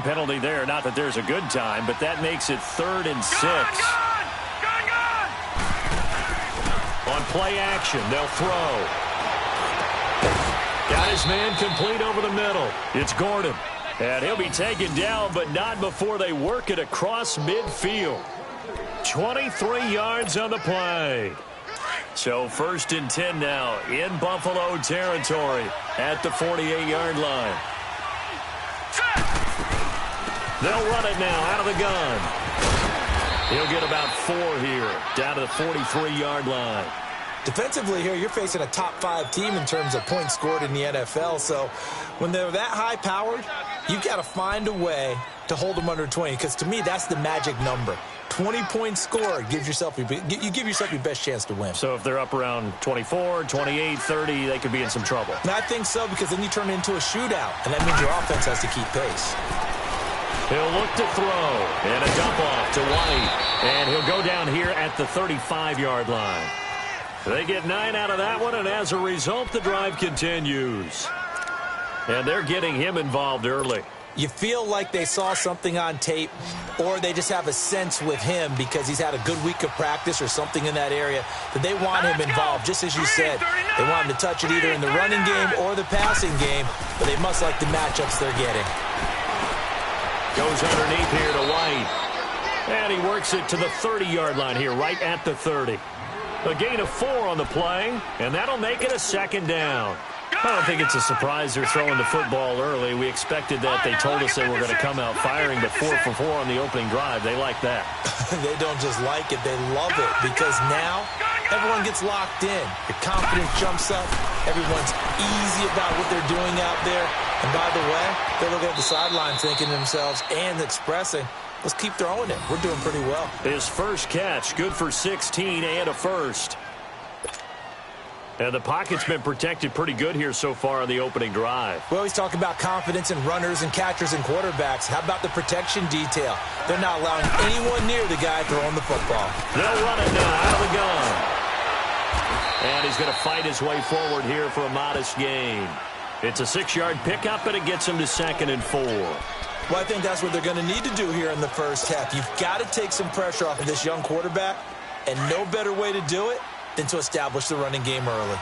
penalty there. Not that there's a good time, but that makes it 3rd and 6. On play action, they'll throw. Got his man complete over the middle. It's Gordon. And he'll be taken down, but not before they work it across midfield. 23 yards on the play. So 1st and 10 now in Buffalo territory at the 48-yard line. They'll run it now out of the gun. He'll get about 4 here, down to the 43-yard line. Defensively here, you're facing a top-5 team in terms of points scored in the NFL. So when they're that high-powered, you've got to find a way to hold them under 20. Because to me, that's the magic number. 20-point score gives yourself you give yourself your best chance to win. So if they're up around 24, 28, 30, they could be in some trouble. And I think so, because then you turn it into a shootout, and that means your offense has to keep pace. He'll look to throw, and a dump off to White. And he'll go down here at the 35-yard line. They get 9 out of that one, and as a result, the drive continues. And they're getting him involved early. You feel like they saw something on tape, or they just have a sense with him because he's had a good week of practice or something in that area that they want him involved. Just as you said, they want him to touch it either in the running game or the passing game, but they must like the matchups they're getting. Goes underneath here to White. And he works it to the 30-yard line here, right at the 30. A gain of 4 on the play, and that'll make it a 2nd down. I don't think it's a surprise they're throwing the football early. We expected that. They told us they were going to come out firing, but 4 for 4 on the opening drive. They like that. They don't just like it, they love it, because now everyone gets locked in. Your confidence jumps up. Everyone's easy about what they're doing out there. And by the way, they're looking at the sideline thinking to themselves and expressing, let's keep throwing it. We're doing pretty well. His first catch, good for 16 and a first. And the pocket's been protected pretty good here so far on the opening drive. We always talk about confidence in runners and catchers and quarterbacks. How about the protection detail? They're not allowing anyone near the guy throwing the football. They'll run it now out of the gun. And he's going to fight his way forward here for a modest gain. It's a 6-yard pickup, and it gets him to 2nd and 4. Well, I think that's what they're going to need to do here in the first half. You've got to take some pressure off of this young quarterback, and no better way to do it than to establish the running game early.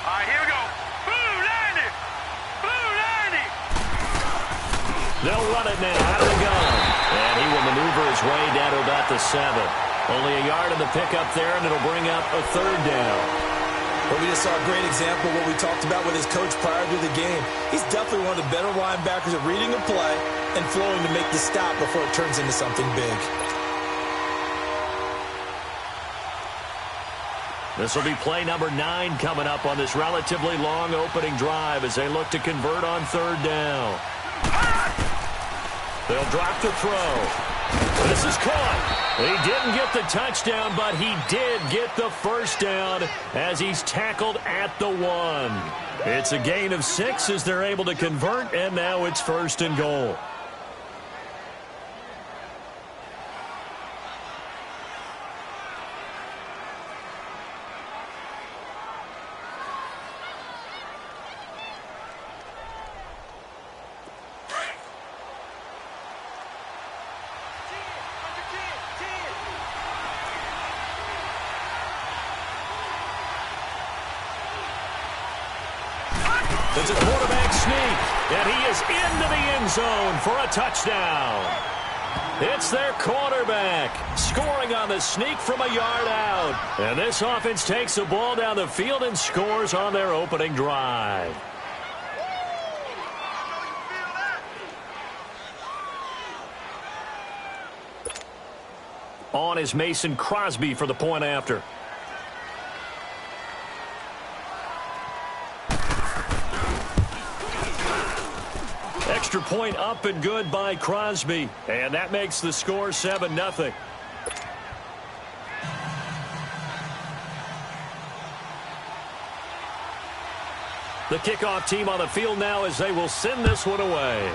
All right, here we go. Blue 90. They'll run it now out of the gun. And he will maneuver his way down to about the 7. Only a yard in the pickup there, and it'll bring up a 3rd down. Well, we just saw a great example of what we talked about with his coach prior to the game. He's definitely one of the better linebackers at reading a play and flowing to make the stop before it turns into something big. This will be play number 9 coming up on this relatively long opening drive as they look to convert on 3rd down. They'll drop the throw. This is caught. He didn't get the touchdown, but he did get the first down as he's tackled at the 1. It's a gain of 6 as they're able to convert, and now it's 1st and goal. It's a quarterback sneak, and he is into the end zone for a touchdown. It's their quarterback scoring on the sneak from a yard out. And this offense takes the ball down the field and scores on their opening drive. On is Mason Crosby for the point after. Extra point up and good by Crosby. And that makes the score 7-0. The kickoff team on the field now as they will send this one away.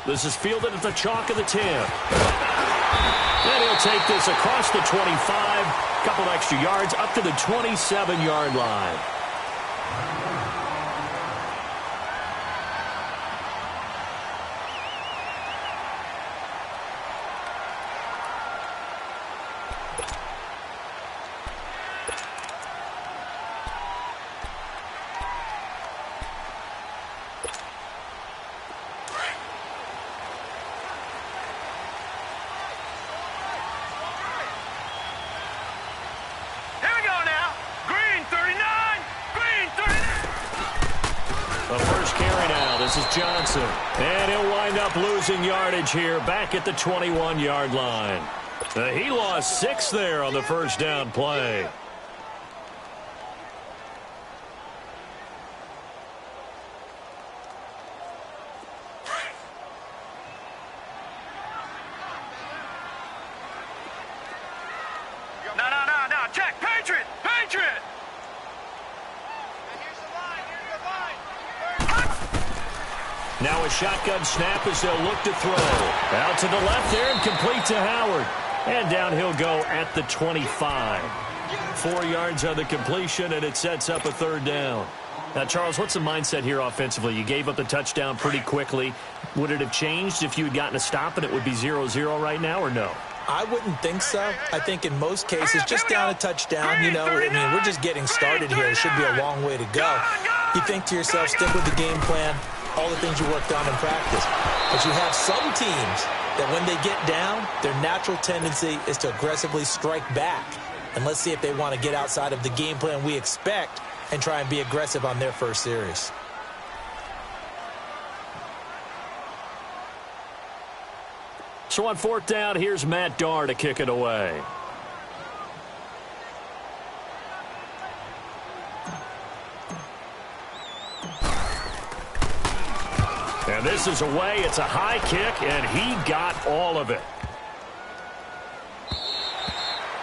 This is fielded at the chalk of the 10. And he'll take this across the 25. Couple extra yards up to the 27-yard line. This is Johnson. And he'll wind up losing yardage here back at the 21-yard line. He lost 6 there on the first down play. No. Check. Patriot. Now a shotgun snap as they'll look to throw. Out to the left there and complete to Howard. And down he'll go at the 25. 4 yards on the completion, and it sets up a third down. Now, Charles, what's the mindset here offensively? You gave up the touchdown pretty quickly. Would it have changed if you had gotten a stop and it would be 0-0 right now, or no? I wouldn't think so. I think in most cases, just down a touchdown, we're just getting started here. It should be a long way to go. You think to yourself, stick with the game plan, all the things you worked on in practice. But you have some teams that when they get down, their natural tendency is to aggressively strike back. And let's see if they want to get outside of the game plan we expect and try and be aggressive on their first series. So on fourth down, here's Matt Darr to kick it away. And this is away. It's a high kick, and he got all of it.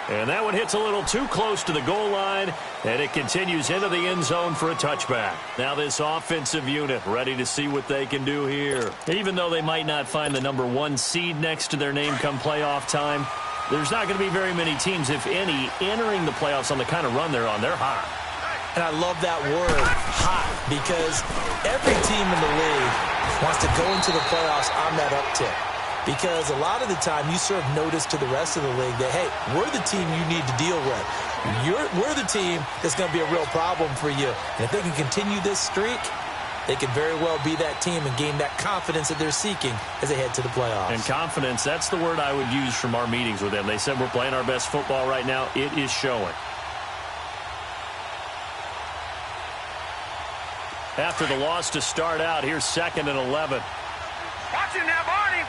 And that one hits a little too close to the goal line, and it continues into the end zone for a touchback. Now this offensive unit ready to see what they can do here. Even though they might not find the number 1 seed next to their name come playoff time, there's not going to be very many teams, if any, entering the playoffs on the kind of run they're on. They're hot. And I love that word, hot, because every team in the league wants to go into the playoffs on that uptick. Because a lot of the time you serve notice to the rest of the league that, hey, we're the team you need to deal with. We're the team that's going to be a real problem for you. And if they can continue this streak, they can very well be that team and gain that confidence that they're seeking as they head to the playoffs. And confidence, that's the word I would use from our meetings with them. They said we're playing our best football right now. It is showing. After the loss to start out, here's 2nd and 11. Watch him now, Barney.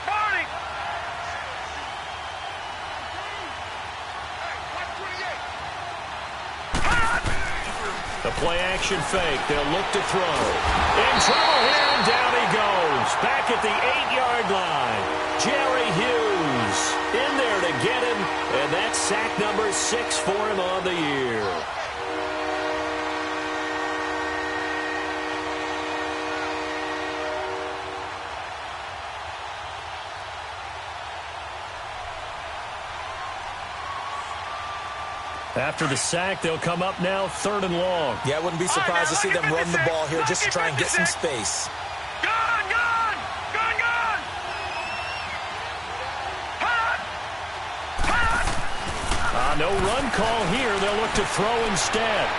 The play-action fake. They'll look to throw. In trouble here, and down he goes. Back at the 8-yard line. Jerry Hughes in there to get him, and that's sack number 6 for him on the year. After the sack, they'll come up now 3rd and long. Yeah, I wouldn't be surprised to see them run the ball here just to try and get some space. Gun! No run call here. They'll look to throw instead.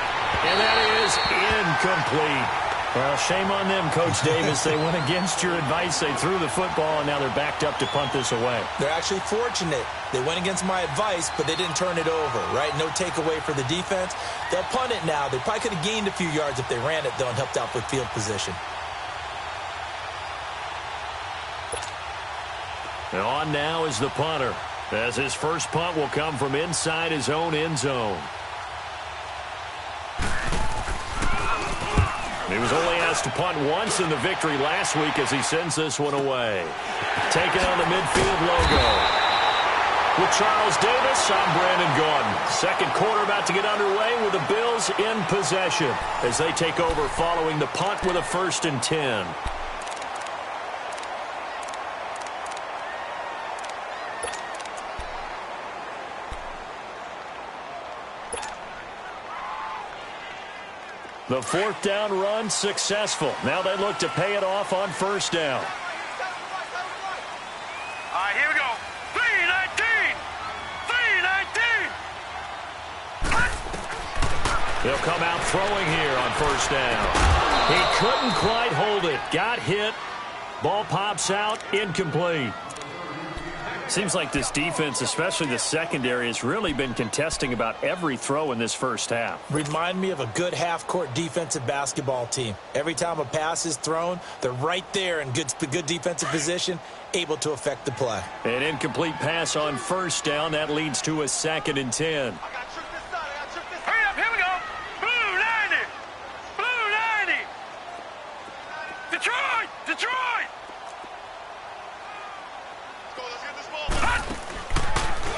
And that is incomplete. Well, shame on them, Coach Davis. They went against your advice. They threw the football, and now they're backed up to punt this away. They're actually fortunate. They went against my advice, but they didn't turn it over, right? No takeaway for the defense. They'll punt it now. They probably could have gained a few yards if they ran it, though, and helped out with field position. And on now is the punter, as his first punt will come from inside his own end zone. He was only asked to punt once in the victory last week as he sends this one away. Taking on the midfield logo. With Charles Davis, I'm Brandon Gaudin. Second quarter about to get underway with the Bills in possession as they take over following the punt with a 1st and 10. The 4th down run successful. Now they look to pay it off on 1st down. All right, here we go. 3-19. 3-19. They'll come out throwing here on 1st down. He couldn't quite hold it. Got hit. Ball pops out. Incomplete. Seems like this defense, especially the secondary, has really been contesting about every throw in this first half. Remind me of a good half-court defensive basketball team. Every time a pass is thrown, they're right there in good defensive position, able to affect the play. An incomplete pass on first down. That leads to a 2nd and 10. Hurry up, here we go. Blue 90. Blue 90. Detroit! Detroit!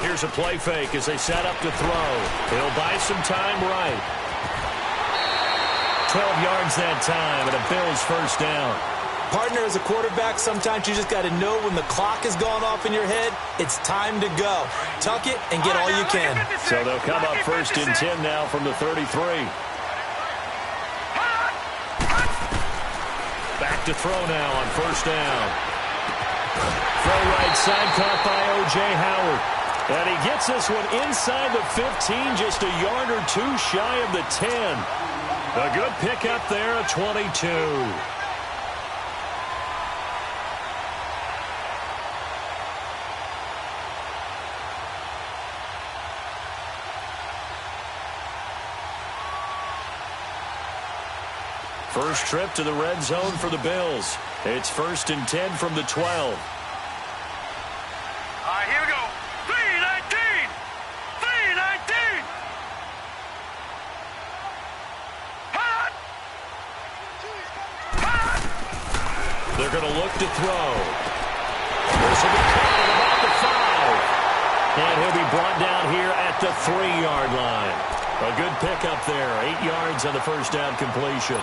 Here's a play fake as they set up to throw. He'll buy some time right. 12 yards that time, and a Bills first down. Partner, as a quarterback, sometimes you just got to know when the clock has gone off in your head, it's time to go. Tuck it and get all you can. So they'll come up 1st and 10 now from the 33. Back to throw now on first down. Throw right side, caught by O.J. Howard. And he gets this one inside the 15, just a yard or two shy of the 10. A good pickup there, a 22. First trip to the red zone for the Bills. It's 1st and 10 from the 12. All right, here we go. 3-19. 3-19. Hot. Hot. They're going to look to throw. This will be caught at about the 5. And he'll be brought down here at the 3-yard line. A good pickup there. 8 yards on the first down completion.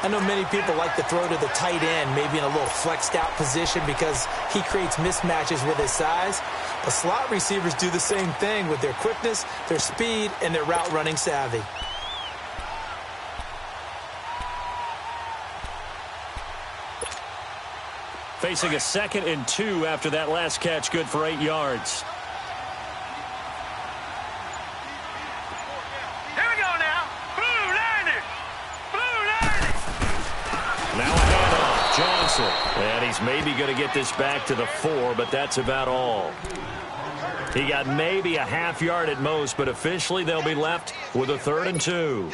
I know many people like to throw to the tight end, maybe in a little flexed out position because he creates mismatches with his size. But slot receivers do the same thing with their quickness, their speed, and their route running savvy. Facing a 2nd and 2 after that last catch, good for 8 yards. And he's maybe going to get this back to the 4, but that's about all. He got maybe a half yard at most, but officially they'll be left with a 3rd and 2.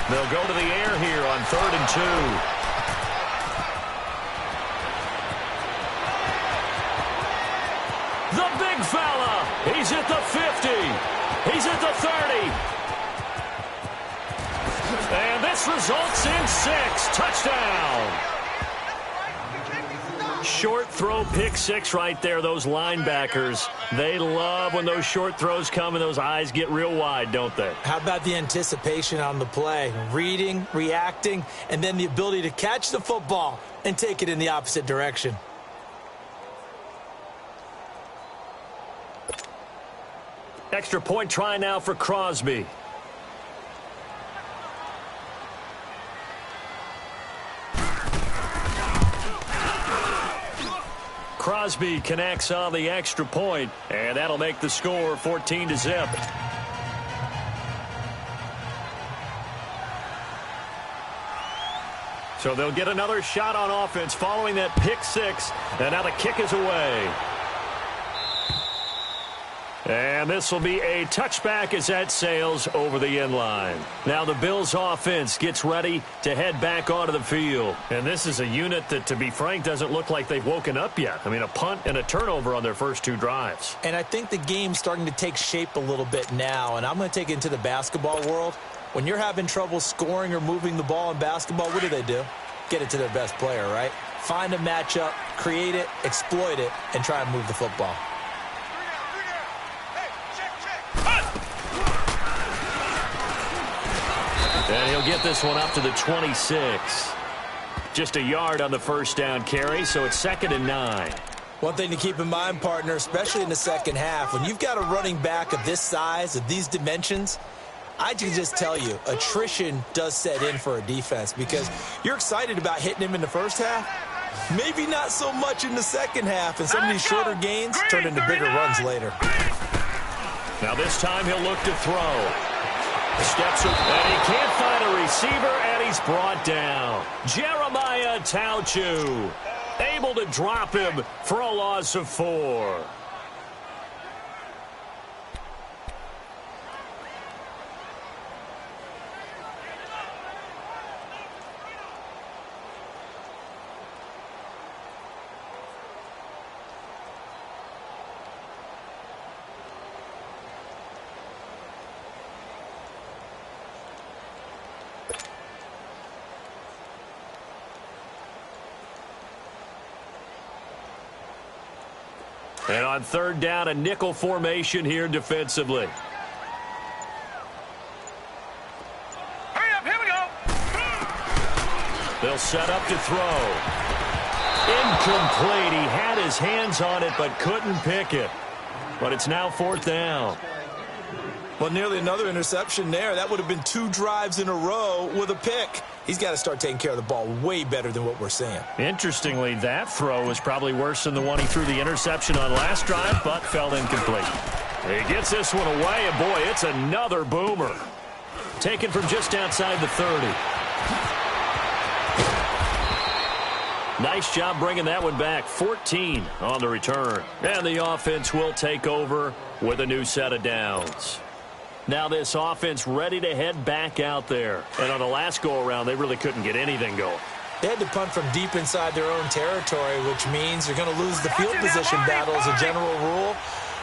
They'll go to the air here on 3rd and 2. The big fella. He's at the 50. He's at the 30. And this results in 6. Touchdown. Short throw, pick 6 right there. Those linebackers, they love when those short throws come and those eyes get real wide, don't they? How about the anticipation on the play? Reading, reacting, and then the ability to catch the football and take it in the opposite direction. Extra point try now for Crosby. Crosby connects on the extra point, and that'll make the score 14-0. So they'll get another shot on offense following that pick 6, and now the kick is away. And this will be a touchback as that sails over the end line. Now the Bills offense gets ready to head back onto the field. And this is a unit that, to be frank, doesn't look like they've woken up yet. I mean, a punt and a turnover on their first 2 drives. And I think the game's starting to take shape a little bit now. And I'm going to take it into the basketball world. When you're having trouble scoring or moving the ball in basketball, what do? Get it to their best player, right? Find a matchup, create it, exploit it, and try and move the football. And he'll get this one up to the 26. Just a yard on the first down carry, so it's 2nd and 9. One thing to keep in mind, partner, especially in the second half, when you've got a running back of this size, of these dimensions, I can just tell you, attrition does set in for a defense because you're excited about hitting him in the first half. Maybe not so much in the second half, and some of these shorter gains turn into bigger runs later. Now this time he'll look to throw. Steps up, and he can't find a receiver, and he's brought down. Jeremiah Tauchu able to drop him for a loss of 4. And on third down, a nickel formation here defensively. Hurry up, here we go. They'll set up to throw. Incomplete. He had his hands on it but couldn't pick it. But it's now 4th down. Well, nearly another interception there. That would have been 2 drives in a row with a pick. He's got to start taking care of the ball way better than what we're seeing. Interestingly, that throw was probably worse than the one he threw the interception on last drive, but fell incomplete. He gets this one away, and boy, it's another boomer. Taken from just outside the 30. Nice job bringing that one back. 14 on the return. And the offense will take over with a new set of downs. Now this offense ready to head back out there. And on the last go-around, they really couldn't get anything going. They had to punt from deep inside their own territory, which means they're going to lose the field position battle as a general rule.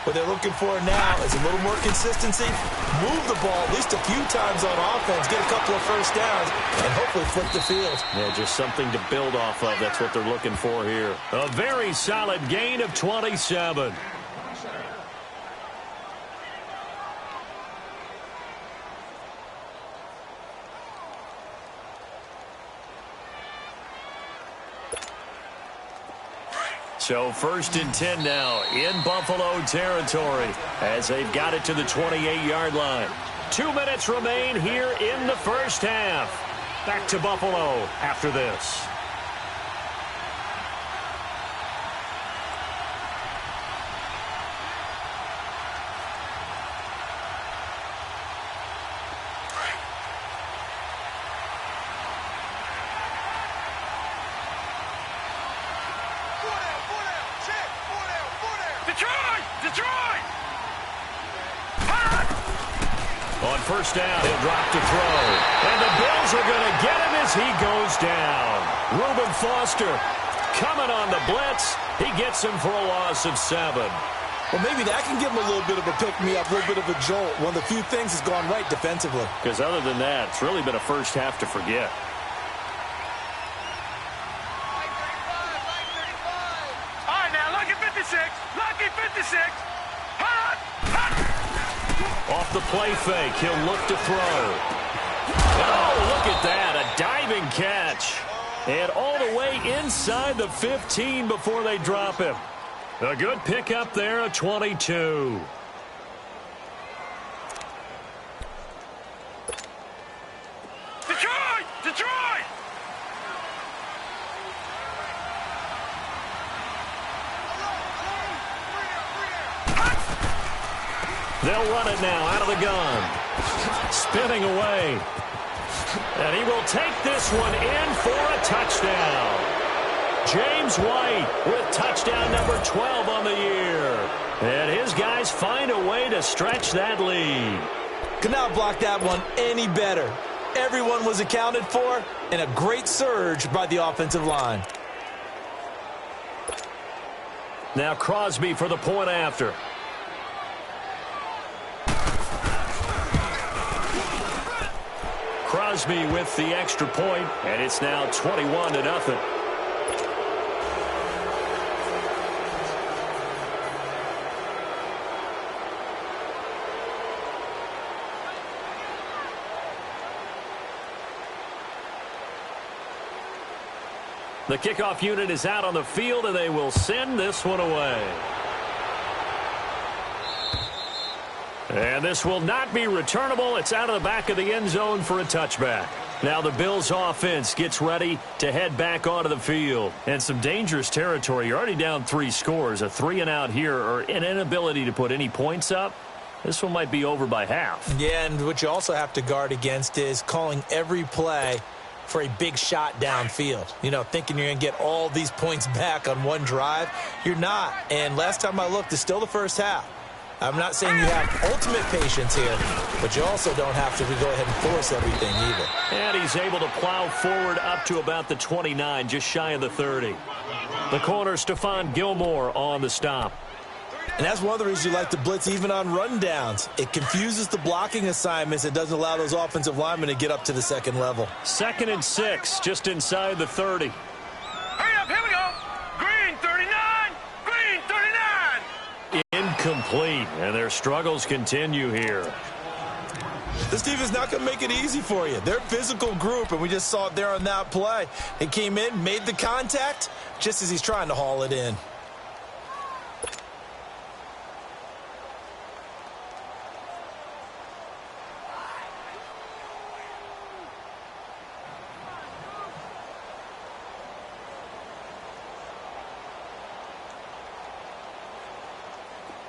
What they're looking for now is a little more consistency, move the ball at least a few times on offense, get a couple of first downs, and hopefully flip the field. Yeah, just something to build off of. That's what they're looking for here. A very solid gain of 27. So 1st and 10 now in Buffalo territory as they've got it to the 28-yard line. 2 minutes remain here in the first half. Back to Buffalo after this. Detroit! On first down, he'll drop to throw. And the Bills are going to get him as he goes down. Reuben Foster coming on the blitz. He gets him for a loss of 7. Well, maybe that can give him a little bit of a pick-me-up, a little bit of a jolt. One of the few things has gone right defensively. Because other than that, it's really been a first half to forget. All right, now, lucky 56. Lucky 56. Hot! Hot! Off the play fake, he'll look to throw. Oh, look at that, a diving catch. And all the way inside the 15 before they drop him. A good pickup there, a 22. Detroit! Detroit! They'll run it now out of the gun. Spinning away. And he will take this one in for a touchdown. James White with touchdown number 12 on the year. And his guys find a way to stretch that lead. Could not block that one any better. Everyone was accounted for, and a great surge by the offensive line. Now Crosby for the point after. Crosby with the extra point, and it's now 21-0. The kickoff unit is out on the field, and they will send this one away. And this will not be returnable. It's out of the back of the end zone for a touchback. Now the Bills offense gets ready to head back onto the field. And some dangerous territory. You're already down 3 scores. A 3-and-out here or an inability to put any points up. This one might be over by half. Yeah, and what you also have to guard against is calling every play for a big shot downfield. You know, thinking you're going to get all these points back on one drive. You're not. And last time I looked, it's still the first half. I'm not saying you have ultimate patience here, but you also don't have to go ahead and force everything either. And he's able to plow forward up to about the 29, just shy of the 30. The corner, Stephon Gilmore, on the stop. And that's one of the reasons you like to blitz even on rundowns. It confuses the blocking assignments. It doesn't allow those offensive linemen to get up to the second level. 2nd and 6, just inside the 30. Hurry up, here we go. Green 39, green 39. Incomplete, and their struggles continue here. This team is not going to make it easy for you. They're a physical group, and we just saw it there on that play. He came in, made the contact, just as he's trying to haul it in.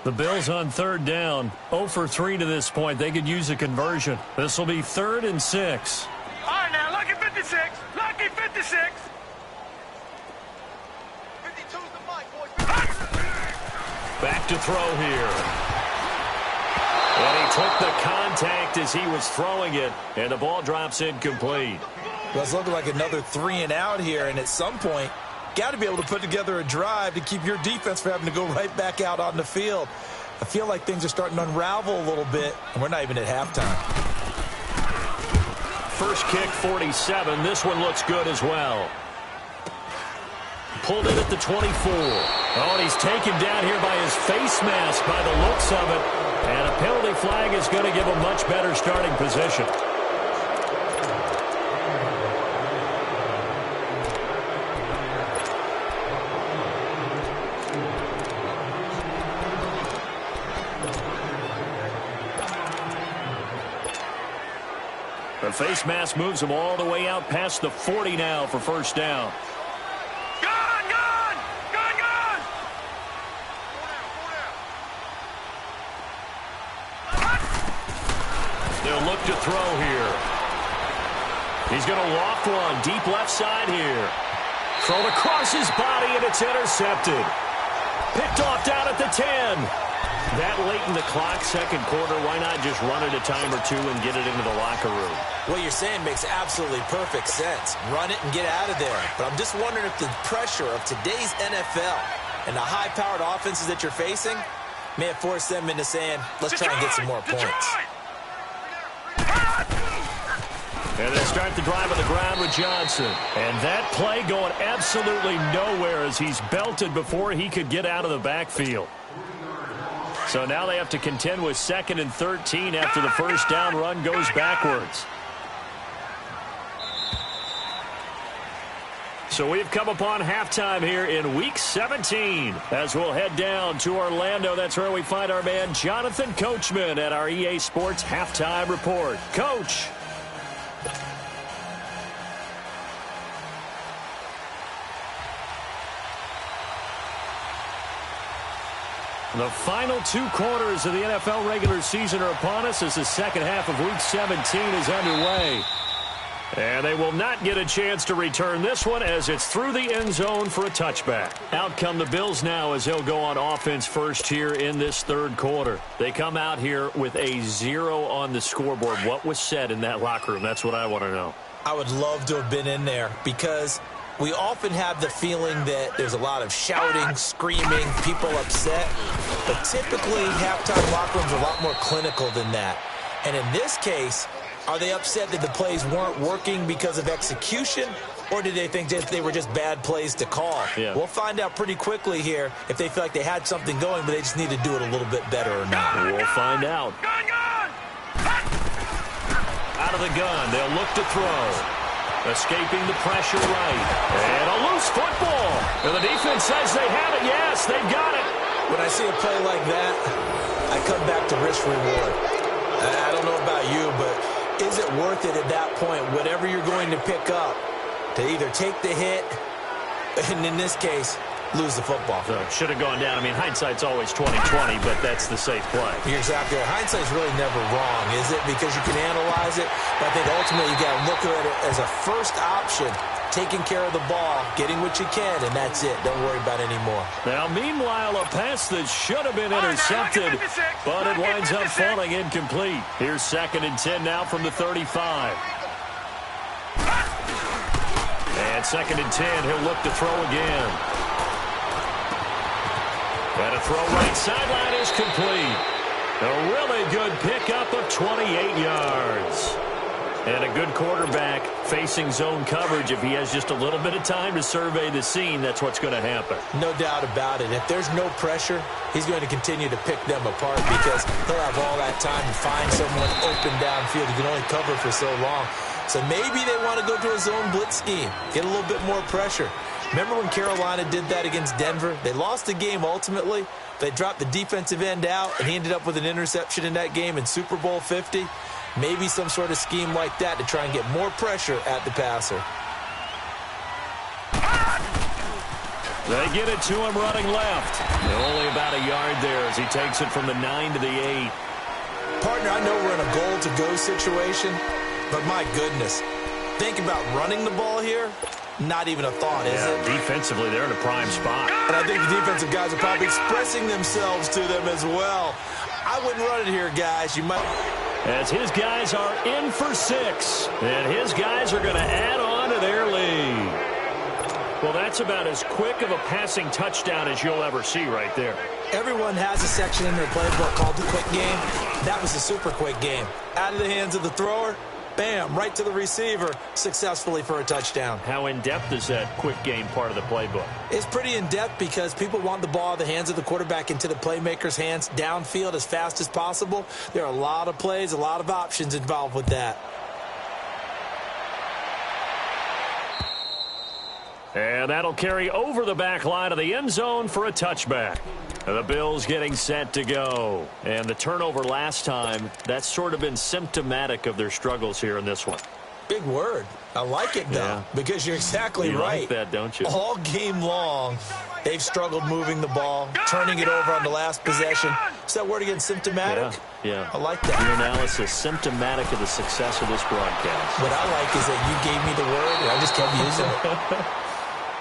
The Bills on 3rd down, 0 for 3 to this point. They could use a conversion. This will be 3rd and 6. All right, now, lucky 56. Lucky 56. 52's the mic, boys. Back to throw here. And he took the contact as he was throwing it, and the ball drops incomplete. Well, it's looking like another 3-and-out here, and at some point, got to be able to put together a drive to keep your defense from having to go right back out on the field. I feel like things are starting to unravel a little bit, and we're not even at halftime. First kick, 47. This one looks good as well. Pulled in at the 24. Oh, and he's taken down here by his face mask by the looks of it. And a penalty flag is going to give a much better starting position. The face mask moves him all the way out past the 40 now for first down. Gone, gone, gone, gone. They'll look to throw here. He's going to loft one deep left side here. Thrown across his body, and it's intercepted. Picked off down at the 10. That late in the clock, second quarter, why not just run it a time or two and get it into the locker room? What you're saying makes absolutely perfect sense. Run it and get out of there. But I'm just wondering if the pressure of today's NFL and the high-powered offenses that you're facing may have forced them into saying, let's try and get some more points. And they start the drive on the ground with Johnson. And that play going absolutely nowhere as he's belted before he could get out of the backfield. So now they have to contend with 2nd and 13 after the first down run goes backwards. So we've come upon halftime here in Week 17 as we'll head down to Orlando. That's where we find our man Jonathan Coachman at our EA Sports Halftime Report. Coach. The final 2 quarters of the NFL regular season are upon us as the second half of Week 17 is underway. And they will not get a chance to return this one as it's through the end zone for a touchback. Out come the Bills now as they'll go on offense first here in this 3rd quarter. They come out here with a 0 on the scoreboard. What was said in that locker room? That's what I want to know. I would love to have been in there because we often have the feeling that there's a lot of shouting, screaming, people upset. But typically, halftime locker rooms are a lot more clinical than that. And in this case, are they upset that the plays weren't working because of execution? Or did they think that they were just bad plays to call? Yeah. We'll find out pretty quickly here if they feel like they had something going, but they just need to do it a little bit better or not. We'll find out. Gone, gone. Out of the gun, they'll look to throw. Escaping the pressure right. And a loose football. And the defense says they have it. Yes, they've got it. When I see a play like that, I come back to risk-reward. I don't know about you, but is it worth it at that point, whatever you're going to pick up, to either take the hit, and in this case, lose the football? So should have gone down. I mean, hindsight's always 20/20, but that's the safe play. You're exactly right. Hindsight's really never wrong, is it? Because you can analyze it, but I think ultimately you got to look at it as a first option, taking care of the ball, getting what you can, and that's it. Don't worry about it anymore. Now, meanwhile, a pass that should have been intercepted, but it winds up falling incomplete. Here's 2nd and 10 now from the 35. And 2nd and 10, he'll look to throw again. And a throw right sideline is complete. A really good pickup of 28 yards. And a good quarterback facing zone coverage. If he has just a little bit of time to survey the scene, that's what's going to happen. No doubt about it. If there's no pressure, he's going to continue to pick them apart because he'll have all that time to find someone open downfield. He can only cover for so long. So maybe they want to go to a zone blitz scheme, get a little bit more pressure. Remember when Carolina did that against Denver? They lost the game ultimately. They dropped the defensive end out, and he ended up with an interception in that game in Super Bowl 50. Maybe some sort of scheme like that to try and get more pressure at the passer. They get it to him running left. Only about a yard there as he takes it from the 9 to the 8. Partner, I know we're in a goal-to-go situation, but my goodness, think about running the ball here. Not even a thought, is it? Defensively, they're in a prime spot. And I think the defensive guys are probably expressing themselves to them as well. I wouldn't run it here, guys. You might... As his guys are in for 6, and his guys are going to add on to their lead. Well, that's about as quick of a passing touchdown as you'll ever see right there. Everyone has a section in their playbook called the quick game. That was a super quick game. Out of the hands of the thrower, bam, right to the receiver, successfully for a touchdown. How in-depth is that quick game part of the playbook? It's pretty in-depth because people want the ball out of the hands of the quarterback into the playmaker's hands downfield as fast as possible. There are a lot of plays, a lot of options involved with that. And that'll carry over the back line of the end zone for a touchback. The Bills getting set to go. And the turnover last time, that's sort of been symptomatic of their struggles here in this one. Big word. I like it, though, because you're exactly right. You like that, don't you? All game long, they've struggled moving the ball, turning it over on the last possession. Is that word again, symptomatic? Yeah. I like that. Your analysis, symptomatic of the success of this broadcast. What I like is that you gave me the word, and I just kept using it.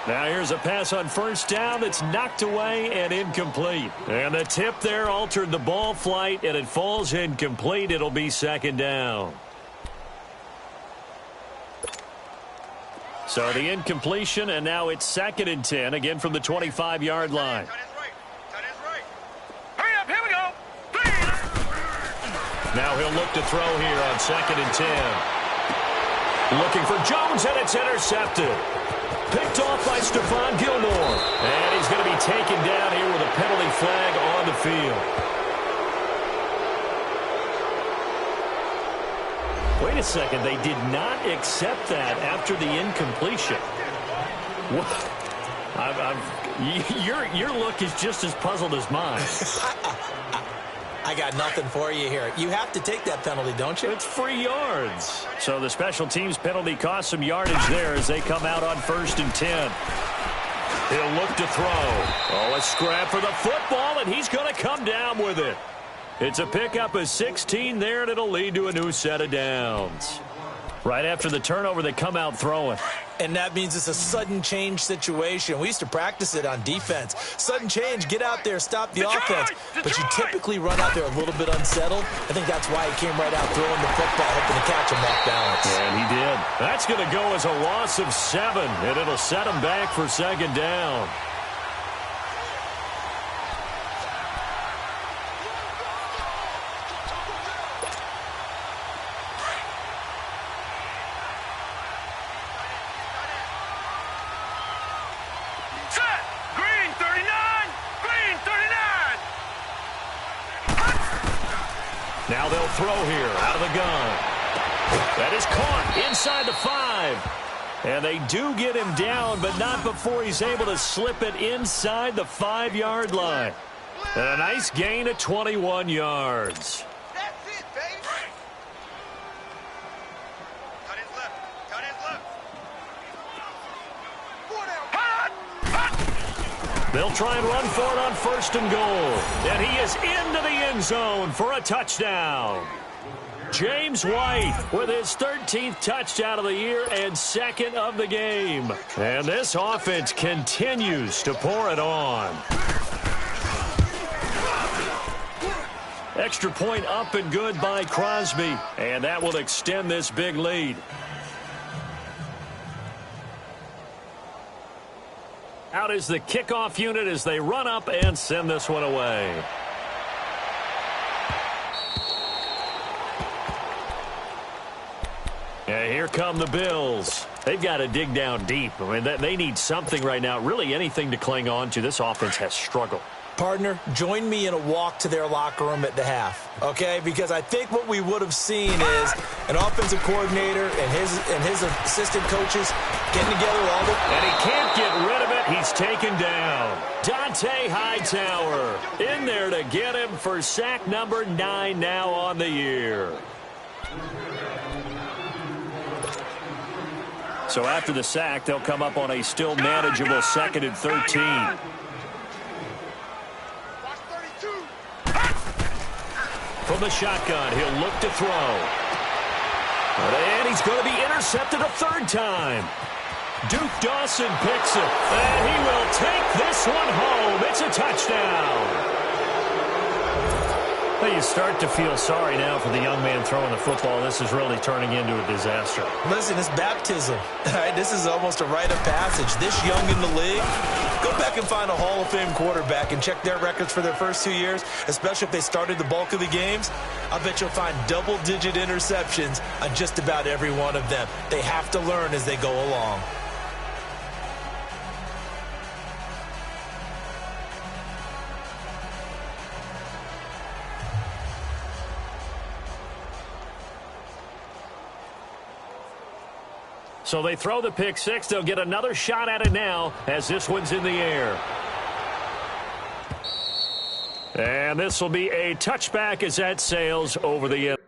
Now here's a pass on first down that's knocked away and incomplete. And the tip there altered the ball flight, and it falls incomplete. It'll be 2nd down. So the incompletion, and now it's 2nd and 10, again from the 25-yard line. Hurry up, here we go. Now he'll look to throw here on 2nd and 10. Looking for Jones, and it's intercepted. Picked off by Stephon Gilmore. And he's going to be taken down here with a penalty flag on the field. Wait a second. They did not accept that after the incompletion. What? Your look is just as puzzled as mine. I got nothing for you here. You have to take that penalty, don't you? It's free yards. So the special teams penalty cost some yardage there as they come out on 1st and 10. He'll look to throw. Oh, a scrap for the football, and he's going to come down with it. It's a pickup of 16 there, and it'll lead to a new set of downs. Right after the turnover, they come out throwing. And that means it's a sudden change situation. We used to practice it on defense. Sudden change, get out there, stop the offense. But you typically run out there a little bit unsettled. I think that's why he came right out throwing the football, hoping to catch him off balance. And he did. That's going to go as a loss of 7, and it'll set him back for 2nd down. Now they'll throw here out of the gun. That is caught inside the 5. And they do get him down, but not before he's able to slip it inside the 5-yard line. And a nice gain of 21 yards. That's it, baby. Cut his left. Cut his left. 4 down. They'll try and run for it on 1st and goal. And he is into the end zone for a touchdown. James White with his 13th touchdown of the year and 2nd of the game. And this offense continues to pour it on. Extra point up and good by Crosby. And that will extend this big lead. Out is the kickoff unit as they run up and send this one away. And here come the Bills. They've got to dig down deep. I mean, they need something right now, really anything to cling on to. This offense has struggled. Partner, join me in a walk to their locker room at the half, okay? Because I think what we would have seen is an offensive coordinator and his assistant coaches getting together all the... And he can't get rid of it. He's taken down. Dante Hightower in there to get him for sack number 9 now on the year. So after the sack, they'll come up on a still manageable 2nd and 13. From the shotgun, he'll look to throw. And he's going to be intercepted a 3rd time. Duke Dawson picks it. And he will take this one home. It's a touchdown. Well, you start to feel sorry now for the young man throwing the football. This is really turning into a disaster. Listen, it's baptism. All right, this is almost a rite of passage. This young in the league, go back and find a Hall of Fame quarterback and check their records for their first 2 years, especially if they started the bulk of the games. I bet you'll find double-digit interceptions on just about every one of them. They have to learn as they go along. So they throw the pick 6. They'll get another shot at it now as this one's in the air. And this will be a touchback as that sails over the end.